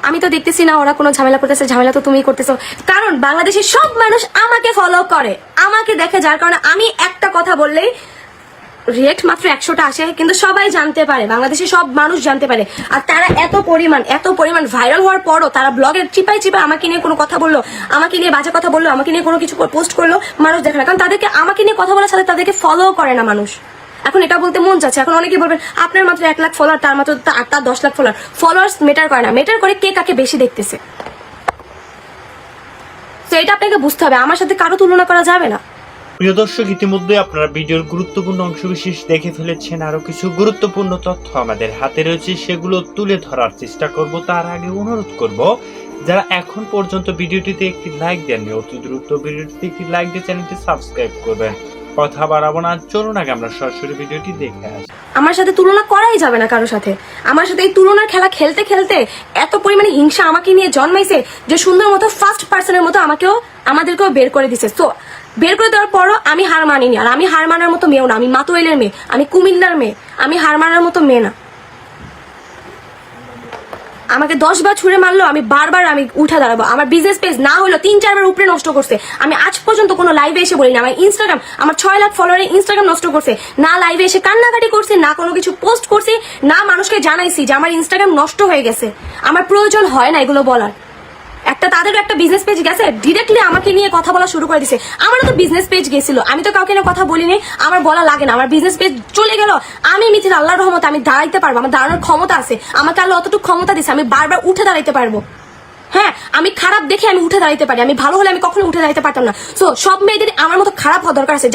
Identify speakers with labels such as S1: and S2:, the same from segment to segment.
S1: আমি তো দেখতেছি না ওরা কোনো ঝামেলা করতেছে, ঝামেলা তো তুমি করতেছো। কারণ বাংলাদেশের সব মানুষ আমাকে ফলো করে, আমাকে দেখে, যার কারণে আমি একটা কথা বললেই রিয়েক্ট মাত্র 100টা আসে, কিন্তু সবাই জানতে পারে, বাংলাদেশের সব মানুষ জানতে পারে। আর তারা এত পরিমাণ ভাইরাল হওয়ার পরও তারা ব্লগের চিপাই আমাকে নিয়ে কোনো কথা বললো, আমাকে নিয়ে বাজে কথা বললো, আমাকে নিয়ে কোনো কিছু পোস্ট করলো, মানুষ দেখে না। কারণ তাদেরকে আমাকে নিয়ে কথা বলার সাথে তাদেরকে ফলো করে না মানুষ। এখন এটা বলতে মন যাচ্ছে, এখন অনেকে বলবেন আপনার মাত্র 1 লাখ ফলোয়ার, তার মাত্র 10 লাখ ফলোয়ার। ফলোয়ার্স মেটার করে না, মেটার করে কে কাকে বেশি দেখতেছে। তো এটা আপনাকে বুঝতে হবে, আমার সাথে কারো তুলনা করা যাবে না।
S2: প্রিয় দর্শক, ইতিমধ্যে আপনারা ভিডিওর গুরুত্বপূর্ণ অংশবিশেষ দেখে ফেলেছেন। আরো কিছু গুরুত্বপূর্ণ তথ্য আমাদের হাতে রয়েছে, সেগুলো তুলে ধরার চেষ্টা করব। তার আগে অনুরোধ করব, যারা এখন পর্যন্ত ভিডিওটিতে একটি লাইক দেননি, অতি দ্রুত ভিডিওটিতে একটি লাইক দিয়ে চ্যানেলটি সাবস্ক্রাইব করবেন। কথা বাড়াবো না, চলুন আগে আমরা সরাসরি ভিডিওটি দেখে আসি।
S1: আমার সাথে তুলনা করাই যাবে না কারোর সাথে। আমার সাথে এই তুলনার খেলা খেলতে খেলতে এত পরিমাণে হিংসা আমাকে নিয়ে জন্মাইছে যে সুন্দর মতো ফার্স্ট পার্সনের মতো আমাদেরকেও বের করে দিছে। তো বের করে দেওয়ার পরও আমি হার মানিনি। আর আমি হার মানার মতো মেয়েও না, আমি মাতুয়েলের মেয়ে, আমি কুমিল্লার মেয়ে, আমি হার মানার মতো মেয়ে না। আমাকে 10 বার ছুড়ে মারলো, আমি বারবার আমি উঠে দাঁড়াবো। আমার বিজনেস পেজ না হলো 3-4 বার উপরে নষ্ট করছে। আমি আজ পর্যন্ত কোনো লাইভে এসে বলিনি। আমার ইনস্টাগ্রাম, আমার 6 লাখ ফলোয়ারে ইনস্টাগ্রাম নষ্ট করছে। না লাইভে এসে কান্নাকাটি করছি, না কোনো কিছু পোস্ট করছি, না মানুষকে জানাইছি যে আমার ইনস্টাগ্রাম নষ্ট হয়ে গেছে। আমার প্রয়োজন হয় না এগুলো বলার। তাদেরও একটা বিজনেস পেজ গেছে, ডিরেক্টলি আমাকে নিয়ে কথা বলা শুরু করে দিছে। আমারও তো বিজনেস পেজ গেছিল, আমি তো কাউকে নিয়ে কথা বলিনি, আমার বলা লাগে না। আমার বিজনেস পেজ চলে গেল, আমি মিথিল আল্লাহর রহমতে আমি দাঁড়াইতে পারবো, আমার দাঁড়ানোর ক্ষমতা আছে। আমাকে আল্লাহ অতটুকু ক্ষমতা দিছে, আমি বারবার উঠে দাঁড়াইতে পারবো। হ্যাঁ, আমি খারাপ দেখে আমি উঠে দাঁড়াইতে পারি, আমি ভালো হলে আমি কখনো উঠে দাঁড়াইতে পারতাম না। সো সব মেয়েদের আমার মতো খারাপ হওয়া দরকার আছে,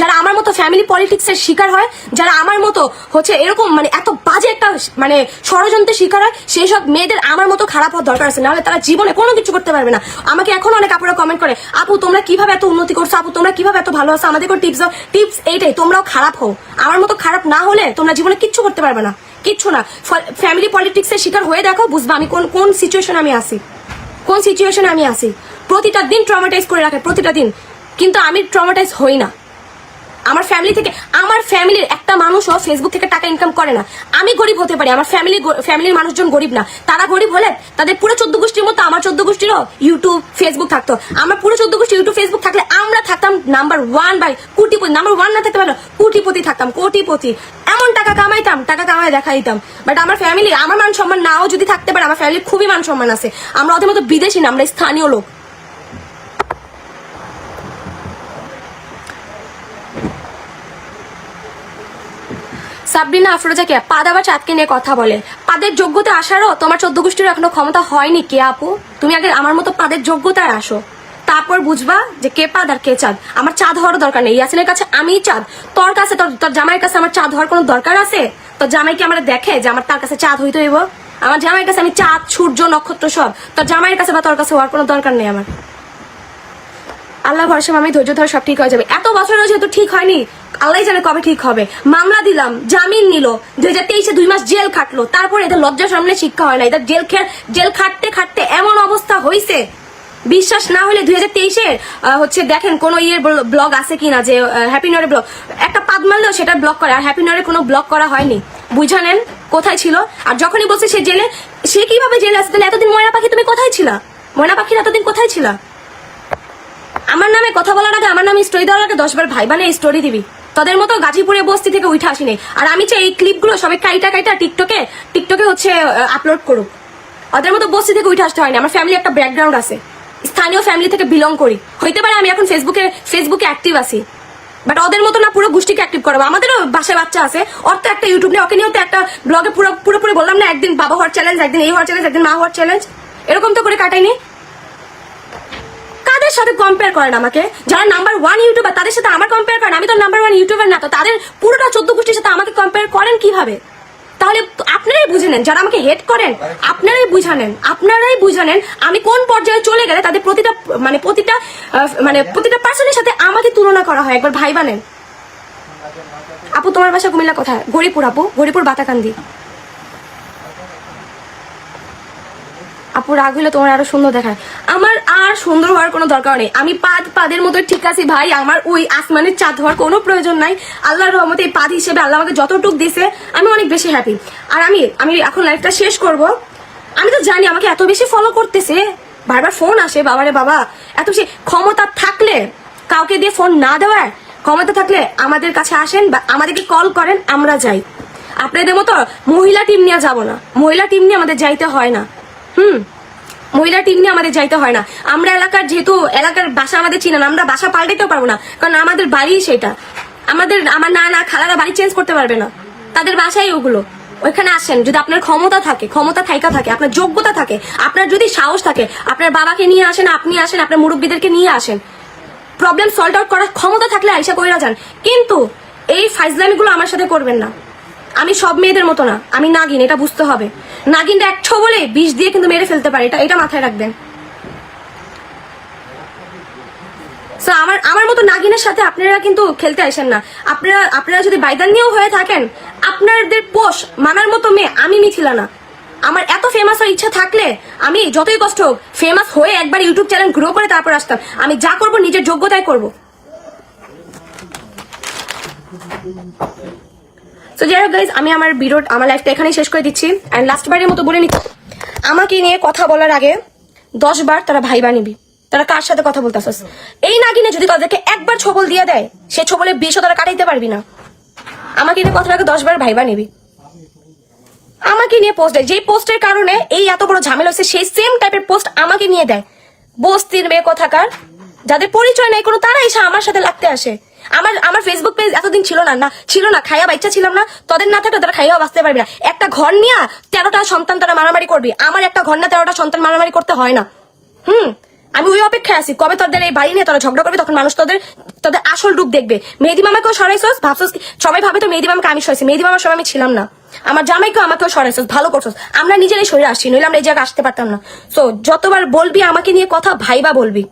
S1: যারা আমার মতো ফ্যামিলি পলিটিক্সের শিকার হয়, যারা আমার মতো হচ্ছে এরকম এত বাজে একটা ষড়যন্ত্রের শিকার হয়, সেই সব মেয়েদের আমার মতো খারাপ হওয়ার দরকার আছে, নাহলে তারা জীবনে কোনো কিছু করতে পারবে না। আমাকে এখন অনেক আপুরা কমেন্ট করে, আপু তোমরা কিভাবে এত উন্নতি করছো, আপু তোমরা কিভাবে এত ভালো আছো, আমাদেরকে টিপস এইটাই, তোমরাও খারাপ হও। আমার মতো খারাপ না হলে তোমরা জীবনে কিচ্ছু করতে পারবে না, কিচ্ছু না। ফ্যামিলি পলিটিক্সের শিকার হয়ে দেখো, বুঝবা আমি কোন সিচুয়েশনে আমি আছি, কোন সিচুয়েশনে আমি আছি। প্রতিটা দিন ট্রমাটাইজ করে রাখে, প্রতিটা দিন। কিন্তু আমি ট্রমাটাইজ হই না। আমার ফ্যামিলির একটা মানুষও ফেসবুক থেকে টাকা ইনকাম করে না। আমি গরিব হতে পারি, আমার ফ্যামিলির মানুষজন গরিব না। তারা গরিব হলে তাদের পুরো 14 গোষ্ঠীর মতো আমার 14 গোষ্ঠীরও ইউটিউব ফেসবুক থাকতো। আমার পুরো 14 গোষ্ঠী ইউটিউব ফেসবুক থাকলে আমরা থাকতাম নাম্বার 1 বাই কোটিপতি। নাম্বার 1 না থাকতে পারলো, কোটিপতি থাকতাম, কোটিপতি। এমন টাকা কামাইতাম, টাকা কামাই দেখাই দিতাম। বাট আমার ফ্যামিলি, আমার মান সম্মান নাও যদি থাকতে পারে, আমার ফ্যামিলির খুবই মান সম্মান আছে। আমরা ওদের মতো বিদেশি না, আমরা স্থানীয় লোক। সাবরিনা আফরোজাকে পাদ আবার চাঁদকে নিয়ে কথা বলে। পাদের যোগ্যতা আসারও তোমার 14 গোষ্ঠীর এখনো ক্ষমতা হয়নি কে আপু। তুমি আগে আমার মতো পাদের যোগ্যতায় আসো, তারপর বুঝবা যে কে পাদ আর কে চাঁদ। আমার চাঁদ হওয়ার দরকার নেই, ইয়াসিনের কাছে আমি চাঁদ, তোর কাছে তোর জামাইয়ের কাছে আমার চাঁদ হওয়ার কোনো দরকার আছে? তোর জামাই কি আমার দেখে যে আমার তার কাছে চাঁদ হইতে হইব? আমার জামাইয়ের কাছে আমি চাঁদ, সূর্য, নক্ষত্র সব। তোর জামাইয়ের কাছে বা তোর কাছে হওয়ার কোনো দরকার নেই আমার। আল্লাহ ভরসা, আমি ধৈর্য ধরে সব ঠিক হয়ে যাবে। এত বছর যেহেতু ঠিক হয়নি, আল্লাহ জানে কবে ঠিক হবে। মামলা দিলাম, জামিন নিল, 2023-এ 2 মাস জেল খাটলো, তারপর এদের লজ্জা সামনে শিক্ষা হয় না। এদের জেল খাটতে খাটতে এমন অবস্থা হয়েছে, বিশ্বাস না হলে 2023-এ হচ্ছে দেখেন কোন ব্লগ আছে কিনা, যে হ্যাপি নিউ ইয়ার ব্লগ একটা পাদ মারলেও সেটা ব্লক করে, আর হ্যাপি নিউ ইয়ারে কোনো ব্লক করা হয়নি। বুঝা নেন কোথায় ছিল। আর যখনই বলছে সে জেলে, সে কিভাবে জেলে আছে? তাহলে এতদিন ময়না পাখি তুমি কোথায় ছিলা? ময়না পাখির এতদিন কোথায় ছিলা? আমার নামে কথা বলার আগে, আমার নামে স্টোরি দেওয়ার আগে 10 বার ভাই বানিয়ে স্টোরি দিবি। তোদের মতো গাজীপুরে বস্তি থেকে উঠে আসিনি। আর আমি চাই এই ক্লিপগুলো সবাই কাইটা টিকটকে হচ্ছে আপলোড করুক। ওদের মতো বস্তি থেকে উঠে আসতে হয়নি। আমার ফ্যামিলি একটা ব্যাকগ্রাউন্ড আছে, স্থানীয় ফ্যামিলি থেকে বিলং করি। হইতে পারে আমি এখন ফেসবুকে অ্যাক্টিভ আছি, বাট ওদের মতো না পুরো গোষ্ঠীকে অ্যাক্টিভ করবো। আমাদেরও বাসায় বাচ্চা আছে, ওর তো একটা ইউটিউব নেই, ওকে নিয়েও তো একটা ব্লগে পুরোপুরি বললাম না, একদিন বাবা হওয়ার চ্যালেঞ্জ, একদিন এই হওয়ার চ্যালেঞ্জ, একদিন মা হওয়ার চ্যালেঞ্জ, এরকম তো করে কাটাইনি। কাদের সাথে কম্পেয়ার করেন আমাকে? যারা নাম্বার 1 ইউটিউবার তাদের সাথে আমার কম্পেয়ার করেন। আমি তো নাম্বার 1 ইউটিউবার না, তো তাদের পুরোটা 14 গোষ্ঠীর সাথে আমাকে কম্পেয়ার করেন কিভাবে? তাহলে আপনারাই বুঝে নেন, যারা আমাকে হেট করেন আপনারাই বুঝে নেন আমি কোন পর্যায়ে চলে গেলে তাদের প্রতিটা পার্সনের সাথে আমাকে তুলনা করা হয়। একবার ভাই বানেন। আপু তোমার বাসা কুমিল্লা কোথায়? গরিপুর আপু, গরিপুর বাতাকান্দি। আপু রাগ হইলে তোমার আরো সুন্দর দেখায়। আমার আর সুন্দর হওয়ার কোনো দরকার নেই। আমি পাদের মতো ঠিক আছি ভাই। আমার ওই আসমানের চাঁদ হওয়ার কোনো প্রয়োজন নাই। আল্লাহর রহমতে এই পাদ হিসেবে আল্লাহ আমাকে যতটুক দিছে আমি অনেক বেশি হ্যাপি। আর আমি এখন লাইফটা শেষ করব। আমি তো জানি আমাকে এত বেশি ফলো করতেছে, বারবার ফোন আসে, বাবারে বাবা এত বেশি ক্ষমতা থাকলে কাউকে দিয়ে ফোন না দেওয়ার ক্ষমতা থাকলে আমাদের কাছে আসেন বা আমাদেরকে কল করেন, আমরা যাই। আপনাদের মতো মহিলা টিম নিয়ে যাব না, মহিলা টিম নিয়ে আমাদের যাইতে হয় না। মহিলা টিম নিয়ে আমাদের যাইতে হয় না। আমরা এলাকার, যেহেতু এলাকার বাসা আমাদের চিনেন, আমরা বাসা পাল্টাইতেও পারবো না, কারণ আমাদের বাড়ি সেটা। আমার না খালারা বাড়ি চেঞ্জ করতে পারবে না, তাদের বাসাই ওগুলো। ওইখানে আসেন, যদি আপনার ক্ষমতা থাকে, ক্ষমতা থাইকা থাকে, আপনার যোগ্যতা থাকে, আপনার যদি সাহস থাকে, আপনার বাবাকে নিয়ে আসেন, আপনি আসেন, আপনার মুরব্বীদেরকে নিয়ে আসেন। প্রবলেম সলভ আউট করার ক্ষমতা থাকলে আইসা কইরা যান, কিন্তু এই ফাইজলামিগুলো আমার সাথে করবেন না। আমি সব মেয়েদের মতো না, আমি নাগিন, এটা বুঝতে হবে। নাগিনটা এক বলে 20 দিয়ে কিন্তু মেরে ফেলতে পারে, এটা মাথায় রাখবেন। সো আমার মতো নাগিনের সাথে আপনারা কিন্তু খেলতে আসেন না। আপনারা যদি বাইদান নিয়েও হয়ে থাকেন, আপনাদের পোষ মানার মতো মেয়ে আমি মিথিলা না। আমার এত ফেমাস হওয়ার ইচ্ছা থাকলে আমি যতই কষ্ট হোক ফেমাস হয়ে একবার ইউটিউব চ্যানেল গ্রো করে তারপর আসতাম। আমি যা করব নিজের যোগ্যতায় করব। সো যাই হোক গাইজ, আমি আমার লাইফটা এখানেই শেষ করে দিচ্ছি। অ্যান্ড লাস্ট বারের মতো বলে নিচ্ছি, আমাকে নিয়ে কথা বলার আগে 10 বার তারা ভাইবা নিবি, তারা কার সাথে কথা বলতেছস। এই নাগিনে যদি তাদেরকে একবার ছবল দিয়ে দেয়, সে ছবলে 20 তারা কাটাইতে পারবি না। আমাকে নিয়ে কথার আগে 10 বার ভাইবা নিবি। আমাকে নিয়ে পোস্ট দেয়, যেই পোস্টের কারণে এই এত বড় ঝামেলা হচ্ছে, সেই সেম টাইপের পোস্ট আমাকে নিয়ে দেয়। বস্তির মেয়ে কথাকার, যাদের পরিচয় নাই কোনো, তারা এসে আমার সাথে লাগতে আসে। আমার ফেসবুক পেজ এতদিন ছিল না খাইয়া বাচ্চা ছিলাম না, তাদের না থাকলে তারা খাইয়া বাঁচতে পারবি না। একটা ঘর নিয়ে 13টা সন্তান তারা মারামারি করবি, আমার একটা ঘর না 13টা সন্তান মারামারি করতে হয় না। আমি ওই অপেক্ষায় আছি কবে তোদের এই বাড়ি নিয়ে তোরা ঝগড়া করবি, তখন মানুষ তোদের আসল রূপ দেখবে। মেহেদি মামাকেও সরাইছস, ভাবছস সবাই ভাবে তো মেহেদি মামাকে আমি সরাইছি, মেহেদি মামার সময় আমি ছিলাম না। আমার জামাইকেও আমাকেও সরাইছস, ভালো করছস। আমরা নিজেরাই সরে আসছি, নইলে আমরা এই জায়গায় আসতে পারতাম না। সো যতবার বলবি আমাকে নিয়ে কথা, ভাইবা বলবি,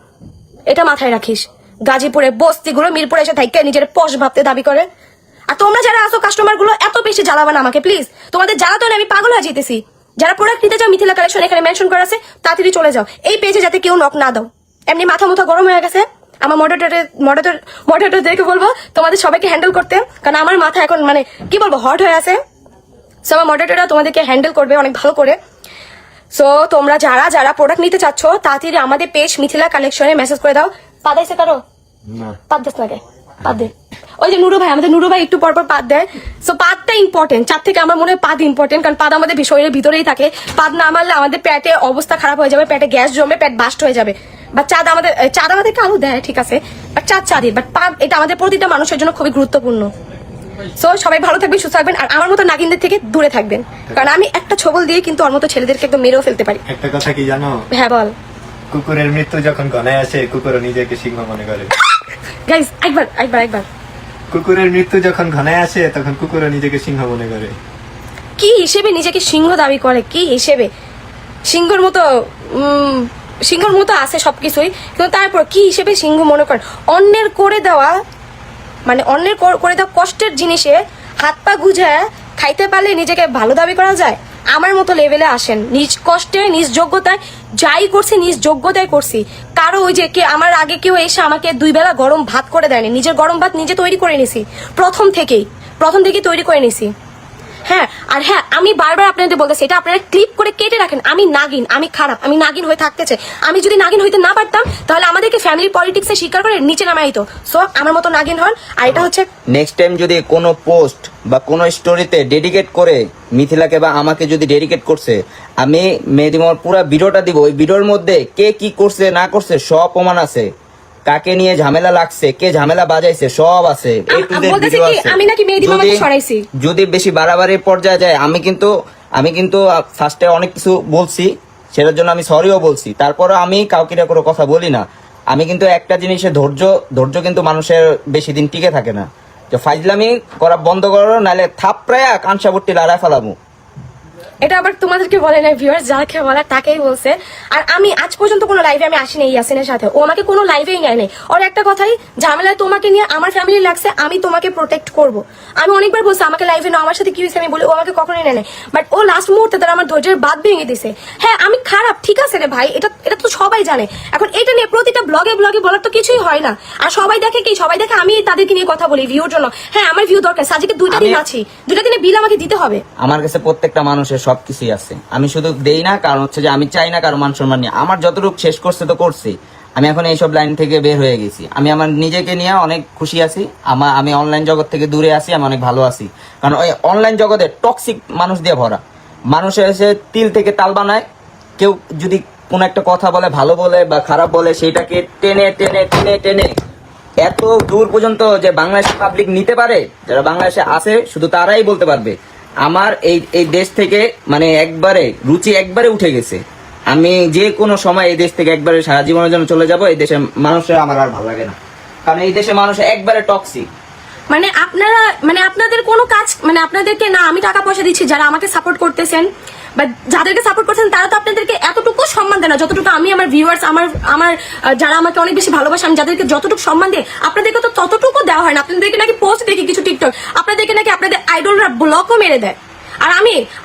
S1: এটা মাথায় রাখিস। গাজীপুরে বস্তিগুলো মিরপুরে এসে থাইকে নিজের পশ ভাবতে দাবি করে। আর তোমরা যারা আসো কাস্টমার গুলো, এত বেশি জ্বালাবে না আমাকে প্লিজ। তোমাদের জ্বালাতো আমি পাগল হয়ে যেতেছি। যারা প্রোডাক্ট নিতে চাও, মিথিলা কালেকশন এখানে মেনশন করা আছে, তাড়াতাড়ি চলে যাও। এই পেজে যাতে কেউ নক না দাও। এমনি মাথা গরম হয়ে গেছে, আমার মডারেটরদেরকে বলবো তোমাদের সবাইকে হ্যান্ডেল করতে, কারণ আমার মাথা এখন মানে কি বলবো হট হয়ে আছে। সো আমার মডারেটররা তোমাদেরকে হ্যান্ডেল করবে অনেক ভালো করে। সো তোমরা যারা প্রোডাক্ট নিতে চাচ্ছ, তাড়াতাড়ি আমাদের পেজ মিথিলা কালেকশনে মেসেজ করে দাও। পাদাইছে কারো পাদ দেশ না, পাদ দে। ওই যে নুরু ভাই, আমাদের নুরু ভাই একটু পরপর পাদ দেয়। সো পাদটা ইম্পর্টেন্ট, চার থেকে আমার মনে হয় পাদ ইম্পর্টেন্ট, কারণ পাদ আমাদের শরীরের ভিতরেই থাকে। পাদ না মারলে আমাদের পেটে অবস্থা খারাপ হয়ে যাবে, পেটে গ্যাস জমে, পেট বাস্ট হয়ে যাবে। বা চাঁদ আমাদেরকে আরো দেয়, ঠিক আছে, বাট চাঁদের বাট পাদ এটা আমাদের প্রতিটা মানুষের জন্য খুবই গুরুত্বপূর্ণ। সো সবাই ভালো থাকবেন, সুস্থ থাকবেন, আর আমার মতো নাগিনদের থেকে দূরে থাকবেন, কারণ আমি একটা ছবল দিয়ে কিন্তু ওর মতো ছেলেদেরকে একদম মেরেও ফেলতে পারি।
S3: একটা কথা কি জানো?
S1: হ্যাঁ বল।
S3: কুকুরের মৃত্যু যখন ঘনায় আসে, কুকুরও নিজেকে সিংহ মনে করে।
S1: গাইস একবার
S3: কুকুরের মৃত্যু যখন ঘনায় আসে, তখন কুকুরও নিজেকে সিংহ মনে করে।
S1: কি হিসেবে নিজেকে সিংহ দাবি করে? কি হিসেবে? সিংহর মতো আছে সবকিছুই, কিন্তু তারপর কি হিসেবে সিংহ মনে করেন? অন্যের করে দেওয়া কষ্টের জিনিসে হাত পা গুজায় খাইতে পারলে নিজেকে ভালো দাবি করা যায়? আমার মতো লেভেলে আসেন, নিজ কষ্টে নিজ যোগ্যতায় যাই করছি নিজ যোগ্যতায় করছি। কারো ওই যে আমার আগে কেউ এসে আমাকে 2 বেলা গরম ভাত করে দেয়নি, নিজের গরম ভাত নিজে তৈরি করে নিছি, প্রথম থেকেই তৈরি করে নিছি। হ্যাঁ, আর হ্যাঁ, আমি বারবার আপনাদের বলতেছি, এটা আপনারা ক্লিপ করে কেটে রাখেন। আমি নাগিন, আমি খারাপ, আমি নাগিন হয়ে থাকতে চাই। আমি যদি নাগিন হইতে না পারতাম, তাহলে আমাদেরকে ফ্যামিলি পলিটিক্সে শিকার করে নিচে নামাই দিত। সো আমার মতো নাগিন হন। আর এটা হচ্ছে
S4: নেক্সট টাইম যদি কোনো পোস্ট বা কোনো স্টোরিতে ডেডিকেট করে মিথিলাকে বা আমাকে যদি ডেডিকেট করছে, আমি মেহেদিমার পুরো ভিডিওটা দিব। ওই ভিডিওর মধ্যে কে কি করছে না করছে সব প্রমাণ আছে, কাকে নিয়ে ঝামেলা লাগছে, কে ঝামেলা বাজাইছে সব আছে,
S1: বলতেছি কি আমি নাকি মেহেদি মামাকে সরাইছি।
S4: যদি বেশি বাড়াবাড়ির পর্যায়ে যায়, আমি কিন্তু ফার্স্টে অনেক কিছু বলছি, সেটার জন্য আমি সরিও বলছি। তারপরে আমি কাউকে কোনো কথা বলি না। আমি কিন্তু একটা জিনিসে ধৈর্য কিন্তু মানুষের বেশি দিন টিকে থাকে না। যে ফাইজলামি করা বন্ধ করো, নাহলে থাপড়ায়া কাঁসাবর্তি লাড়ায় ফেলামু।
S1: এটা আবার তোমাদেরকে বলে না, ভিউয়ার্স যাকে বলার তাকেই বলছে। আর আমি আজ পর্যন্ত কোনো লাইভে আমি আসিনি ইয়াসিনের সাথে, ও আমাকে কোনো লাইভেই নেয় নাই। ওর একটা কথাই, ঝামেলায় তোমাকে নিয়ে আমার ফ্যামিলি লাগছে, আমি তোমাকে প্রোটেক্ট করব। আমি অনেকবার বলছি আমাকে লাইভে নাও, আমার সাথে কি হয়েছে আমি বলি, ও আমাকে কখনোই নেয় নাই। বাট ও লাস্ট মুহূর্তে তারা আমার ধৈর্যের বাদ ভেঙে দিছে। হ্যাঁ আমি খারাপ, ঠিক আছে রে ভাই, এটা তো সবাই জানে। এখন এটা নিয়ে প্রতিটা ব্লগে বলার তো কিছুই হয় না। আর সবাই দেখে আমি তাদেরকে নিয়ে কথা বলি ভিউর জন্য। হ্যাঁ আমার ভিউ দরকার, সাজিকে 2টা দিন আছি, 2টা দিনে বিল আমাকে দিতে হবে।
S4: আমার কাছে প্রত্যেকটা মানুষের সবকিছুই আছে। আমি শুধু দেই না কারণ হচ্ছে যে আমি চাই না কারো মান সম্মান নিয়ে। আমার যতটুকু শেষ করছে তো করছি, আমি এখন এইসব লাইন থেকে বের হয়ে গেছি। আমি আমার নিজেকে নিয়ে অনেক খুশি আছি। আমি অনলাইন জগৎ থেকে দূরে আছি, আমি অনেক ভালো আছি। কারণ ওই অনলাইন জগতে টক্সিক মানুষ দিয়ে ভরা। মানুষের এসে তিল থেকে তাল বানায়। কেউ যদি কোনো একটা কথা বলে, ভালো বলে বা খারাপ বলে, সেটাকে টেনে টেনে টেনে টেনে এত দূর পর্যন্ত যে বাংলাদেশ পাবলিক নিতে পারে, যারা বাংলাদেশে আছে শুধু তারাই বলতে পারবে। আমার এই দেশ থেকে মানে একবারে রুচি একবারে উঠে গেছে। আমি যে কোনো সময় এই দেশ থেকে একবারে সারা জীবনের জন্য চলে যাব। এই দেশের মানুষের আমার আর ভালো লাগে না, কারণ এই দেশের মানুষ একবারে টক্সিক।
S1: মানে আপনারা মানে আপনাদের কোনো কাজ মানে আপনাদেরকে না আমি টাকা পয়সা দিচ্ছি, যারা আমাকে সাপোর্ট করতেছেন বা যাদেরকে সাপোর্ট করছেন তারা তো আপনাদেরকে এতটুকু সম্মান দেয় না যতটুকু আমি আমার ভিউয়ার্স আমার যারা আমাকে অনেক বেশি ভালোবাসে, আমি যাদেরকে যতটুকু সম্মান দিই আপনাদেরকে তো ততটুকু দেওয়া হয় না। আপনাদেরকে নাকি পোস্ট দেখি কিছু টিকটক, আপনাদেরকে নাকি আপনাদের আইডলরা ব্লকও মেরে দেয়। আর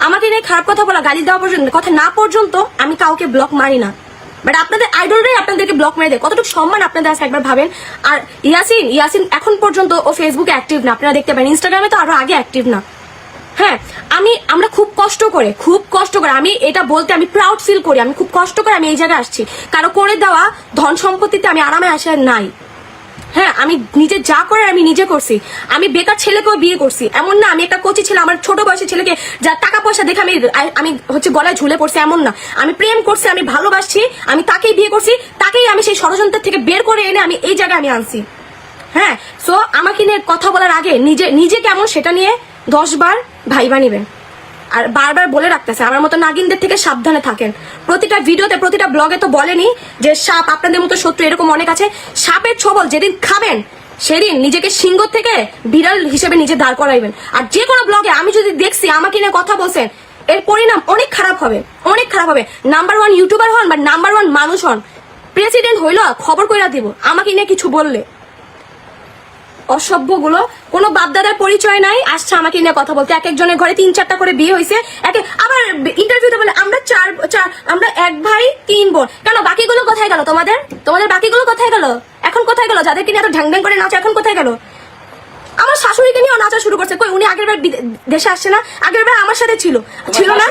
S1: আমাকে নিয়ে খারাপ কথা বলা, গালি দেওয়া পর্যন্ত কথা না পর্যন্ত আমি কাউকে ব্লক মারি না, বাট আপনাদের আইডলরাই আপনাদেরকে ব্লক মেরে দেয়। কতটুকু সম্মান আপনাদের আছে একবার ভাবেন। আর ইয়াসিন এখন পর্যন্ত ও ফেসবুকে অ্যাক্টিভ না, আপনারা দেখতে পারেন। ইনস্টাগ্রামে তো আরো আগে অ্যাক্টিভ না। হ্যাঁ, আমরা খুব কষ্ট করে আমি এটা বলতে আমি প্রাউড ফিল করি। আমি খুব কষ্ট করে আমি এই জায়গায় আসছি। কারো করে দেওয়া ধন সম্পত্তিতে আমি আরামে আসে নাই। হ্যাঁ, আমি নিজে যা করে আমি নিজে করছি। আমি বেকার ছেলেকেও বিয়ে করছি, এমন না আমি একটা কোচি ছেলে, আমার ছোট বয়সী ছেলেকে যা টাকা পয়সা দেখে আমি হচ্ছে গলায় ঝুলে পড়ছি, এমন না। আমি প্রেম করছি, আমি ভালোবাসছি, আমি তাকেই বিয়ে করছি, তাকেই আমি সেই ষড়যন্ত্র থেকে বের করে এনে আমি এই জায়গায় আমি আনছি। হ্যাঁ, সো আমাকে নিয়ে কথা বলার আগে নিজে কেমন সেটা নিয়ে 10 বার ভাইবা নিবেন। আর বারবার বলে রাখতেছে আমার মতো নাগিনদের থেকে সাবধানে থাকেন। প্রতিটা ভিডিওতে প্রতিটা ব্লগে তো বলেনি যে সাপ আপনাদের মতো শত্রু এরকম অনেক আছে। সাপের ছবল যেদিন খাবেন সেদিন নিজেকে সিংহ থেকে বিড়াল হিসেবে নিজে দাঁড় করাইবেন। আর যে কোনো ব্লগে আমি যদি দেখছি আমাকে নিয়ে কথা বলছেন, এর পরিণাম অনেক খারাপ হবে, অনেক খারাপ হবে। নাম্বার 1 ইউটিউবার হন বা নাম্বার 1 মানুষ হন, প্রেসিডেন্ট হইল খবর কইরা দিব আমাকে নিয়ে কিছু বললে। অসভ্যগুলো, কোনো বাপদাদার পরিচয় নাই, আসছে আমাকে নিয়ে কথা বলতে। এক একজনের ঘরে 3-4টা করে বিয়ে হয়েছে, আবার ইন্টারভিউতে বলে আমরা আমরা 1 ভাই 3 বোন। কেন বাকিগুলো কোথায় গেল? তোমাদের বাকিগুলো কোথায় গেল? এখন কোথায় গেল? যাদেরকে নিয়ে এত ঢ্যাং ঢ্যাং করে নাচে এখন কোথায় গেল? আমার শাশুড়িকে নিয়েও নাচা শুরু করছে। কই উনি আগের বার দেশে আসছে না? আগের বার আমার সাথে ছিল না?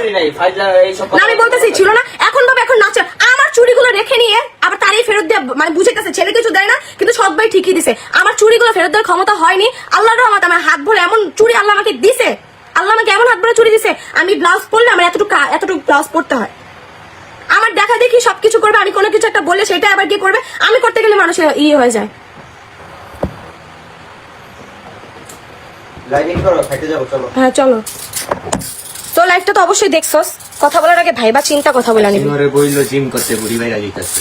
S1: আমি বলতেছি ছিল না। এখন বাবা এখন নাচে। আমার চুড়িগুলো রেখে নিয়ে আবার তারই ফেরত দিয়ে মানে বুঝে গেছে ছেলে কিছু দেয় না, কিন্তু সবাই ঠিকই দিছে। আমার চুড়িগুলো ফেরত দেওয়ার ক্ষমতা হয়নি। আল্লাহর রহমত আমার হাত ভরে এমন চুড়ি আল্লাহ আমাকে দিছে। আল্লাহ আমাকে এমন হাত ভরে চুড়ি দিছে, আমি ব্লাউজ পরলে আমার এতটুকু ব্লাউজ পরতে হয়। আমার দেখা দেখি সবকিছু করবে, আমি কোনো কিছু একটা বললে সেটা আবার কি করবে, আমি করতে গেলে মানুষের হয়ে যায়। হ্যাঁ চলো। তো লাইফটা তো অবশ্যই দেখছস, কথা বলার আগে ভাইবা চিন্তা কথা বলে নিবি।
S3: বইলো জিম করতে বুড়ি ভাইরা যাইতাছে।